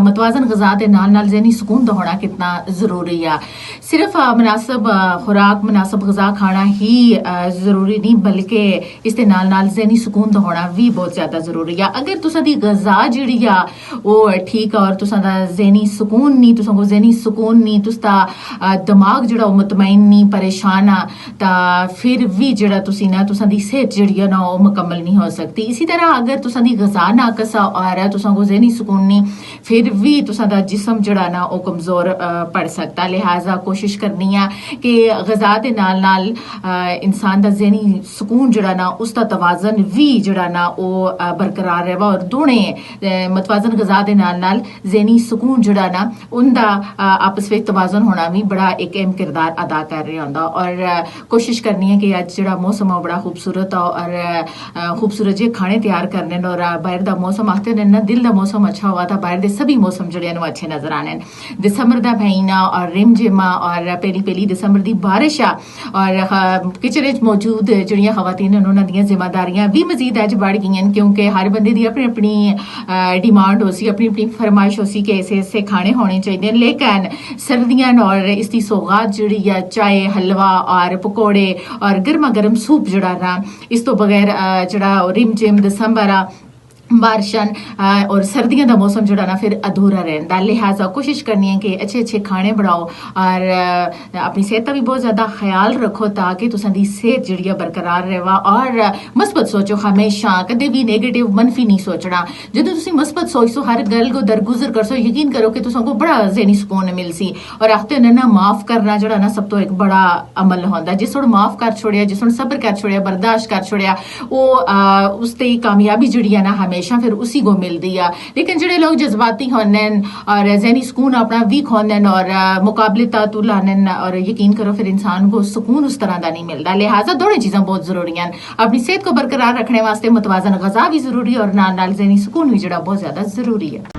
मतवाजन गज़ा के नाल ज़हनी सुकून का होना कितना ज़रूरी है। सिर्फ मुनासिब खुराक मुनासिब गज़ा खाना ही ज़रूरी नहीं बल्कि इस दे नाल ज़हनी सुकून का होना भी बहुत ज़्यादा ज़रूरी है। अगर तुसां दी गज़ा जिहड़ी आ वो ठीक है और तुसां दा ज़हनी सुकून नहीं, तुसां को ज़हनी सुकून नहीं, तुसदा दिमाग जिहड़ा वो मुतमईन नहीं, परेशान आ, तां फिर भी जिहड़ा तुसी ना तुसां दी सेहत जिहड़ी है ना वो मुकम्मल नहीं हो सकती। इसी तरह अगर तुसां दी गज़ा नाकस आ और तुसां को ज़हनी सुकून नहीं, फिर भी तुसां दा जिस्म जिहड़ा ना वो कमज़ोर पड़ सकता। लिहाजा कोशिश करनी है कि गज़ा दे नाल नाल इंसान दा ज़हनी सुकून जिहड़ा ना उसदा तवाज़न भी जिहड़ा ना वो बरकरार रहे और दोने मतवाजन गज़ा दे नाल नाल ज़हनी सुकून जिहड़ा ना उनदा आपस विच तवाज़न होना भी बड़ा एक अहम किरदार अदा कर रहा होंदा। और कोशिश करनी है कि अज जिहड़ा मौसम है बड़ा खूबसूरत है और खूबसूरत जे खाने तैयार करने और बाहर दा मौसम आखते हैं ना दिल दा मौसम अच्छा हुआ था, बाहर दे सभी मौसम जड़े अच्छे नजर आने। दिसंबर का महीना और रिमझिमा और पहली दिसंबर की बारिश आ और किचन च मौजूद जड़ियां खवातीन उन्होंने दी जिम्मेदारियां भी मजीद अज बढ़ गई क्योंकि हर बंदे की अपनी अपनी डिमांड हो सी, अपनी अपनी फरमाइश हो सी कि ऐसे ऐसे खाने होने चाहिए। लेकिन सर्दियां और इसकी सौगात जड़ी है चाय हलवा और पकौड़े और गर्मा गर्म सूप जड़ा ना इस तो बगैर जड़ा रिमझिम दिसंबर आ बारिशन और सर्दियों का मौसम जो ना फिर अधूरा रहता। लिहाजा कोशिश करनी है कि अच्छे अच्छे खाने बनाओ और अपनी सेहत का भी बहुत ज़्यादा ख्याल रखो ताकि तुसां सेहत जी बरकरार रहे और मस्बत सोचो हमेशा, कदे भी नेगेटिव मनफी नहीं सोचना। जो तुम मस्बत सोचो हर गल को दरगुजर कर सो यकीन करो कि तुसां को बड़ा ज़हनी सुकून मिल सी। और आखते ना माफ़ करना जड़ा ना सब तो एक बड़ा अमल होंदा। जिस थोड़ा माफ़ कर छोड़िया, जिस थोड़ा सब्र कर छोड़िया, बर्दाश्त कर छोड़िया, वो उसते कामयाबी जड़ी है ना हमेशा फिर उसी को मिलती है। लेकिन जो लोग जज्बाती होने और ज़हनी सुकून अपना वीक होने और मुकाबले तातु लाने और यकीन करो फिर इंसान को सुकून उस तरह का नहीं मिलता। लिहाजा दोनों चीज़ें बहुत जरूरी हैं। अपनी सेहत को बरकरार रखने वास्ते मुतवाजन गज़ा भी जरूरी है और नाल नाल ज़हनी सुकून भी जड़ा बहुत ज़्यादा जरूरी है।